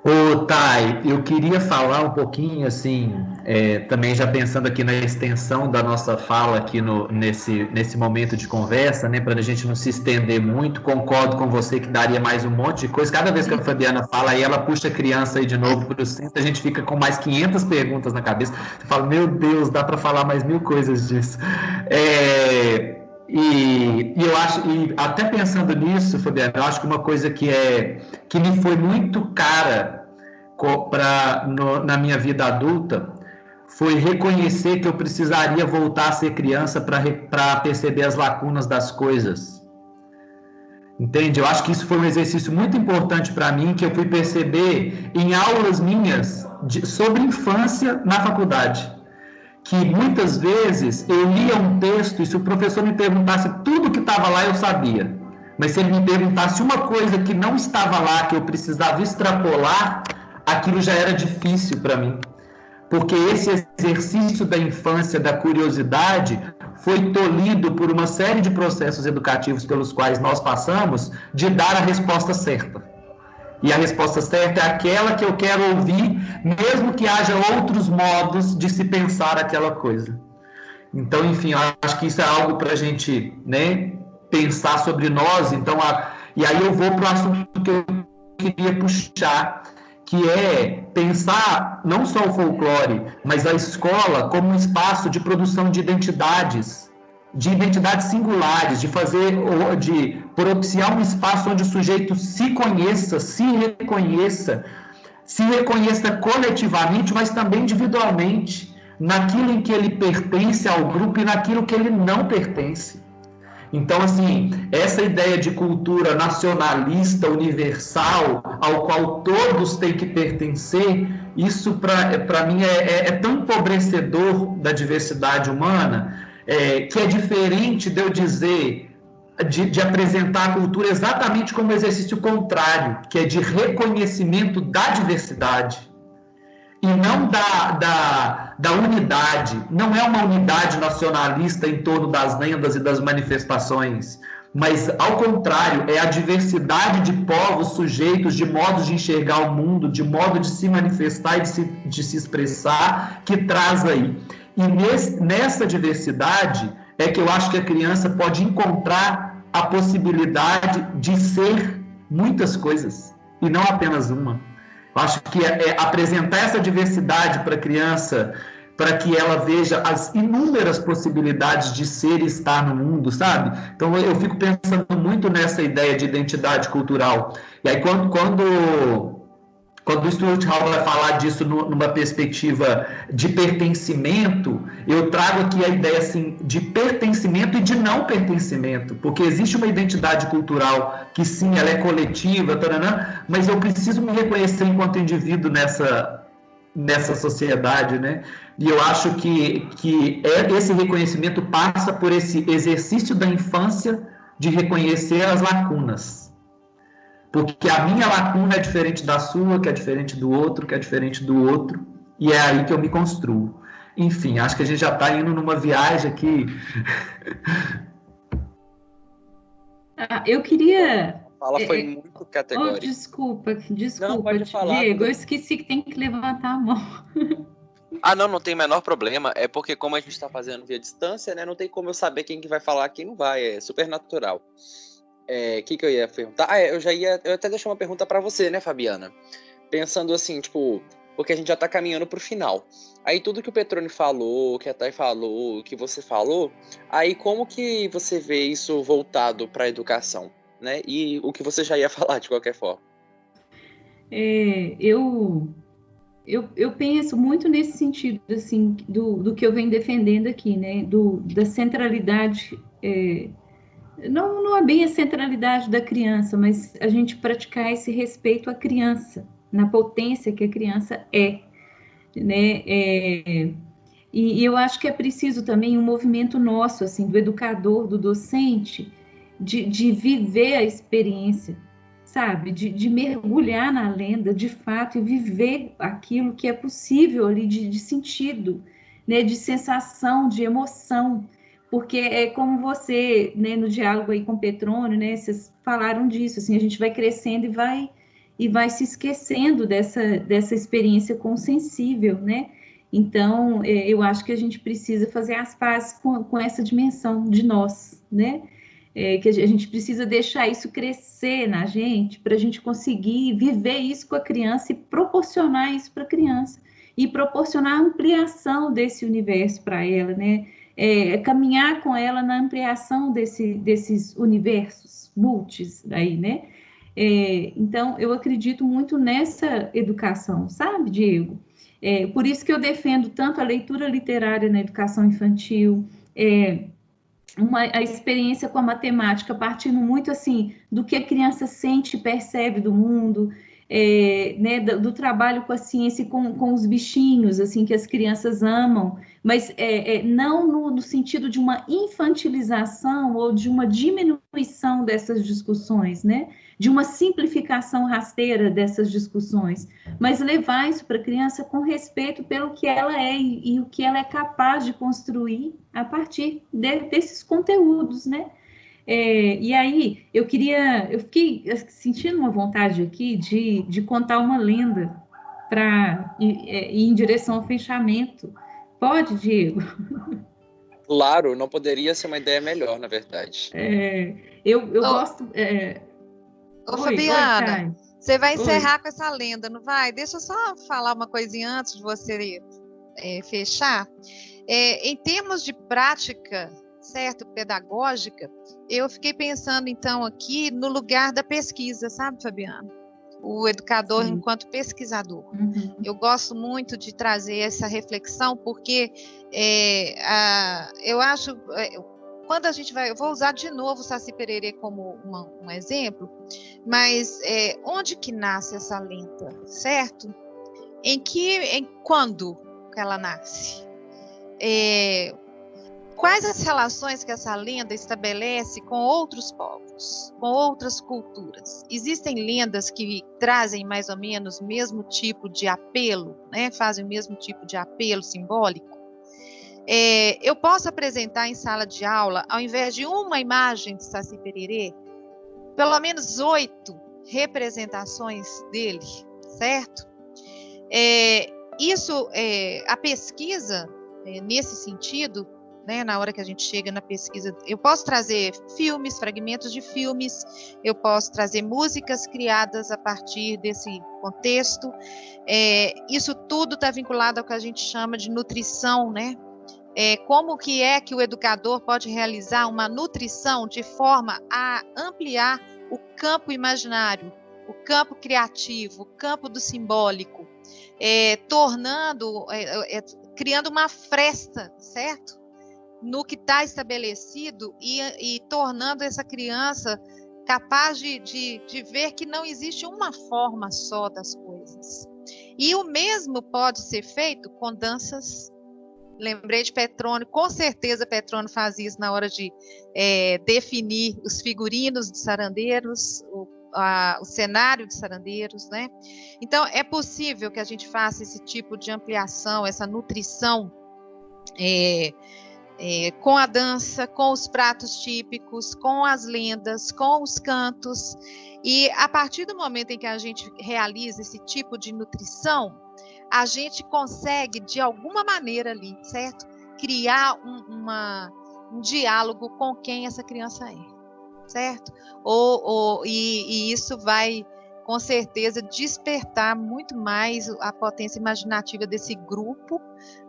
Speaker 3: Ô, Thay, eu queria falar um pouquinho, assim, também já pensando aqui na extensão da nossa fala aqui nesse momento de conversa, né, para a gente não se estender muito. Concordo com você que daria mais um monte de coisa. Cada vez que a Fabiana fala aí, ela puxa a criança aí de novo para o centro, a gente fica com mais 500 perguntas na cabeça. Você fala, meu Deus, dá para falar mais 1000 coisas disso. E eu acho, e até pensando nisso, Fabiana, eu acho que uma coisa que me foi muito cara na minha vida adulta foi reconhecer que eu precisaria voltar a ser criança para perceber as lacunas das coisas. Entende? Eu acho que isso foi um exercício muito importante para mim, que eu fui perceber em aulas minhas sobre infância na faculdade. Que muitas vezes eu lia um texto e se o professor me perguntasse tudo que estava lá, eu sabia. Mas se ele me perguntasse uma coisa que não estava lá, que eu precisava extrapolar, aquilo já era difícil para mim. Porque esse exercício da infância, da curiosidade, foi tolhido por uma série de processos educativos pelos quais nós passamos de dar a resposta certa. E a resposta certa é aquela que eu quero ouvir, mesmo que haja outros modos de se pensar aquela coisa. Então, enfim, eu acho que isso é algo para a gente, né, pensar sobre nós. Então, e aí eu vou para o assunto que eu queria puxar, que é pensar não só o folclore, mas a escola como um espaço de produção de identidades singulares, de propiciar um espaço onde o sujeito se conheça, se reconheça coletivamente, mas também individualmente, naquilo em que ele pertence ao grupo e naquilo que ele não pertence. Então, assim, essa ideia de cultura nacionalista, universal, ao qual todos têm que pertencer, isso para mim é tão empobrecedor da diversidade humana, que é diferente de eu dizer, de apresentar a cultura exatamente como exercício contrário, que é de reconhecimento da diversidade. E não da unidade. Não é uma unidade nacionalista em torno das lendas e das manifestações, mas, ao contrário, é a diversidade de povos, sujeitos, de modos de enxergar o mundo, de modo de se manifestar e de se expressar, que traz aí. E nessa diversidade é que eu acho que a criança pode encontrar a possibilidade de ser muitas coisas, e não apenas uma. Eu acho que apresentar essa diversidade para a criança, para que ela veja as inúmeras possibilidades de ser e estar no mundo, sabe? Então, eu fico pensando muito nessa ideia de identidade cultural. E aí, quando o Stuart Hall vai falar disso numa perspectiva de pertencimento, eu trago aqui a ideia assim, de pertencimento e de não pertencimento, porque existe uma identidade cultural que sim, ela é coletiva, taranã, mas eu preciso me reconhecer enquanto indivíduo nessa sociedade, né? E eu acho que esse reconhecimento passa por esse exercício da infância de reconhecer as lacunas. Porque a minha lacuna é diferente da sua, que é diferente do outro, que é diferente do outro, e é aí que eu me construo. Enfim, acho que a gente já está indo numa viagem aqui
Speaker 4: Eu queria...
Speaker 2: A fala foi muito categórica.
Speaker 4: Desculpa,
Speaker 2: Não, pode falar,
Speaker 4: Diego, eu esqueci que tem que levantar a mão.
Speaker 2: Não tem o menor problema. É porque como a gente está fazendo via distância, né? Não tem como eu saber quem que vai falar, quem não vai. É super natural. Que eu ia perguntar? Eu até deixei uma pergunta para você, né, Fabiana? Pensando assim, tipo, porque a gente já está caminhando para o final. Aí tudo que o Petrone falou, que a Thay falou, que você falou, aí como que você vê isso voltado para a educação, né? E o que você já ia falar de qualquer forma.
Speaker 4: Eu penso muito nesse sentido, assim, do que eu venho defendendo aqui, né? Da centralidade, não é bem a centralidade da criança, mas a gente praticar esse respeito à criança, na potência que a criança né? E eu acho que é preciso também um movimento nosso, assim, do educador, do docente, de viver a experiência, sabe? De mergulhar na lenda, de fato, e viver aquilo que é possível ali de sentido, né? De sensação, de emoção. Porque é como você, né, no diálogo aí com o Petrônio, né? Vocês falaram disso, assim, a gente vai crescendo e vai se esquecendo dessa experiência consensível, né? Então, eu acho que a gente precisa fazer as pazes com essa dimensão de nós, né? Que a gente precisa deixar isso crescer na gente, para a gente conseguir viver isso com a criança e proporcionar isso para a criança, e proporcionar a ampliação desse universo para ela, né? Caminhar com ela na ampliação desses universos multis aí, né? Então, eu acredito muito nessa educação, sabe, Diego? Por isso que eu defendo tanto a leitura literária na educação infantil, a experiência com a matemática, partindo muito assim do que a criança sente e percebe do mundo, né, do trabalho com a ciência e com os bichinhos, assim, que as crianças amam, mas não no sentido de uma infantilização ou de uma diminuição dessas discussões, né? De uma simplificação rasteira dessas discussões, mas levar isso para a criança com respeito pelo que ela é e o que ela é capaz de construir a partir desses conteúdos, né? E aí, eu fiquei sentindo uma vontade aqui de contar uma lenda para ir em direção ao fechamento. Pode, Diego?
Speaker 2: Claro, não poderia ser uma ideia melhor, na verdade.
Speaker 4: Eu gosto...
Speaker 5: Ô, Fabiana, você vai encerrar
Speaker 4: Oi.
Speaker 5: com essa lenda, não vai? Deixa eu só falar uma coisinha antes de você fechar. Em termos de prática, certo, pedagógica, eu fiquei pensando, então, aqui no lugar da pesquisa, sabe, Fabiana? O educador
Speaker 4: Sim.
Speaker 5: enquanto pesquisador.
Speaker 4: Uhum.
Speaker 5: Eu gosto muito de trazer essa reflexão, porque eu acho... quando a gente vai, eu vou usar de novo o Saci Pererê como um exemplo, mas onde que nasce essa lenda, certo? Quando que ela nasce? Quais as relações que essa lenda estabelece com outros povos, com outras culturas? Existem lendas que trazem mais ou menos o mesmo tipo de apelo, né? Fazem o mesmo tipo de apelo simbólico? Eu posso apresentar em sala de aula, ao invés de uma imagem de Saci Pererê, pelo menos 8 representações dele, certo? A pesquisa, nesse sentido, né, na hora que a gente chega na pesquisa, eu posso trazer filmes, fragmentos de filmes, eu posso trazer músicas criadas a partir desse contexto. Isso tudo está vinculado ao que a gente chama de nutrição, né? Como que o educador pode realizar uma nutrição de forma a ampliar o campo imaginário, o campo criativo, o campo do simbólico, criando uma fresta, certo? No que está estabelecido e tornando essa criança capaz de ver que não existe uma forma só das coisas. E o mesmo pode ser feito com danças. Lembrei de Petrônio, com certeza Petrônio faz isso na hora de definir os figurinos de sarandeiros, o cenário de sarandeiros, né? Então, é possível que a gente faça esse tipo de ampliação, essa nutrição com a dança, com os pratos típicos, com as lendas, com os cantos. E a partir do momento em que a gente realiza esse tipo de nutrição, a gente consegue, de alguma maneira ali, certo? Criar um diálogo com quem essa criança é, certo? E isso vai, com certeza, despertar muito mais a potência imaginativa desse grupo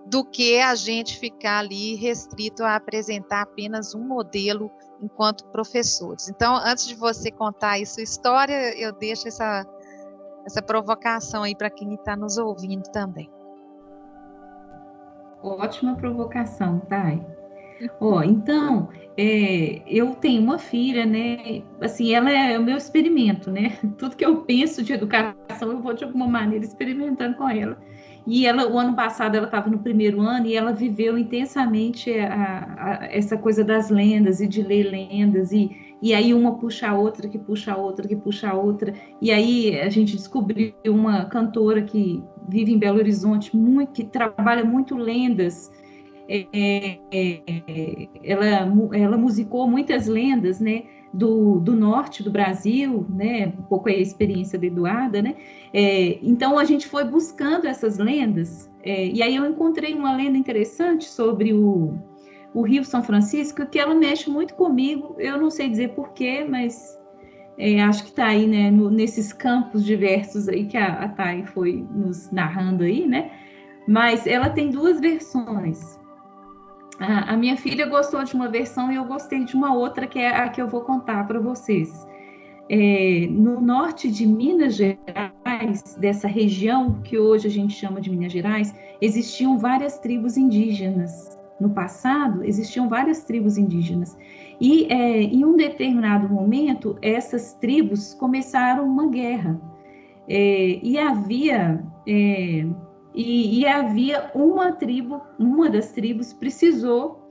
Speaker 5: do que a gente ficar ali restrito a apresentar apenas um modelo enquanto professores. Então, antes de você contar aí sua história, eu deixo essa provocação aí para quem está nos ouvindo também.
Speaker 4: Ótima provocação, Thay. Então, eu tenho uma filha, né? Assim, ela é o meu experimento, né? Tudo que eu penso de educação, eu vou de alguma maneira experimentando com ela. E ela, o ano passado, ela estava no primeiro ano e ela viveu intensamente essa coisa das lendas e de ler lendas. E aí uma puxa a outra, que puxa a outra, que puxa a outra. E aí a gente descobriu uma cantora que vive em Belo Horizonte, que trabalha muito lendas. Ela musicou muitas lendas, né, do norte do Brasil, né, um pouco a experiência da Eduarda, né, então a gente foi buscando essas lendas, e aí eu encontrei uma lenda interessante sobre o Rio São Francisco, que ela mexe muito comigo, eu não sei dizer porquê, mas acho que está aí, né, nesses campos diversos aí que a Thay foi nos narrando aí, né, mas ela tem duas versões. A minha filha gostou de uma versão e eu gostei de uma outra, que é a que eu vou contar para vocês. No norte de Minas Gerais, dessa região que hoje a gente chama de Minas Gerais, existiam várias tribos indígenas. No passado, existiam várias tribos indígenas. E em um determinado momento, essas tribos começaram uma guerra. E havia uma das tribos precisou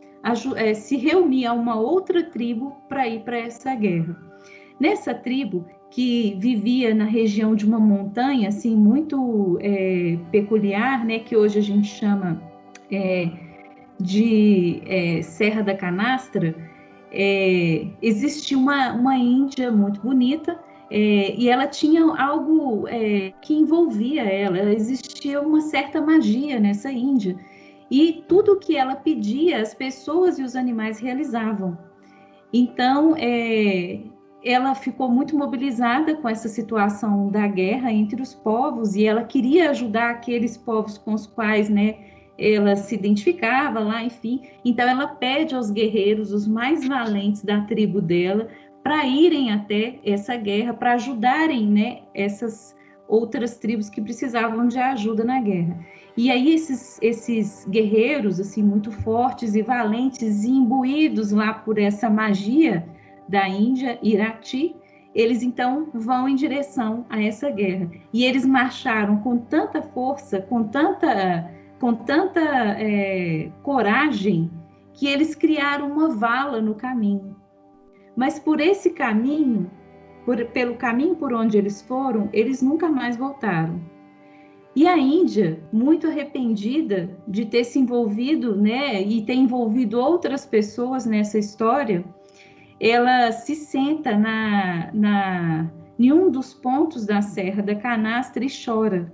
Speaker 4: se reunir a uma outra tribo para ir para essa guerra. Nessa tribo, que vivia na região de uma montanha assim muito peculiar, né, que hoje a gente chama de Serra da Canastra, existia uma índia muito bonita, e ela tinha algo que envolvia ela, existia uma certa magia nessa índia, e tudo que ela pedia, as pessoas e os animais realizavam. Então, ela ficou muito mobilizada com essa situação da guerra entre os povos, e ela queria ajudar aqueles povos com os quais, né, ela se identificava lá, enfim. Então, ela pede aos guerreiros, os mais valentes da tribo dela, para irem até essa guerra, para ajudarem, né, essas outras tribos que precisavam de ajuda na guerra. E aí esses guerreiros, assim, muito fortes e valentes, e imbuídos lá por essa magia da Índia, Irati, eles então vão em direção a essa guerra. E eles marcharam com tanta força, com tanta coragem, que eles criaram uma vala no caminho. Mas por esse caminho, pelo caminho por onde eles foram, eles nunca mais voltaram. E a Índia, muito arrependida de ter se envolvido, né, e ter envolvido outras pessoas nessa história, ela se senta em um dos pontos da Serra da Canastra e chora.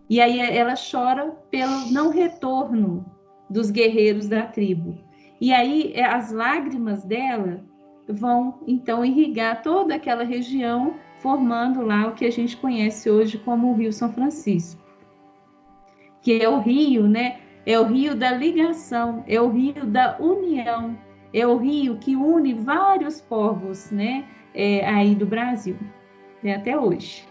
Speaker 4: E aí ela chora pelo não retorno dos guerreiros da tribo. E aí as lágrimas dela vão, então, irrigar toda aquela região, formando lá o que a gente conhece hoje como o Rio São Francisco, que é o rio, né? É o rio da ligação, é o rio da união, é o rio que une vários povos, né? Aí do Brasil, até hoje.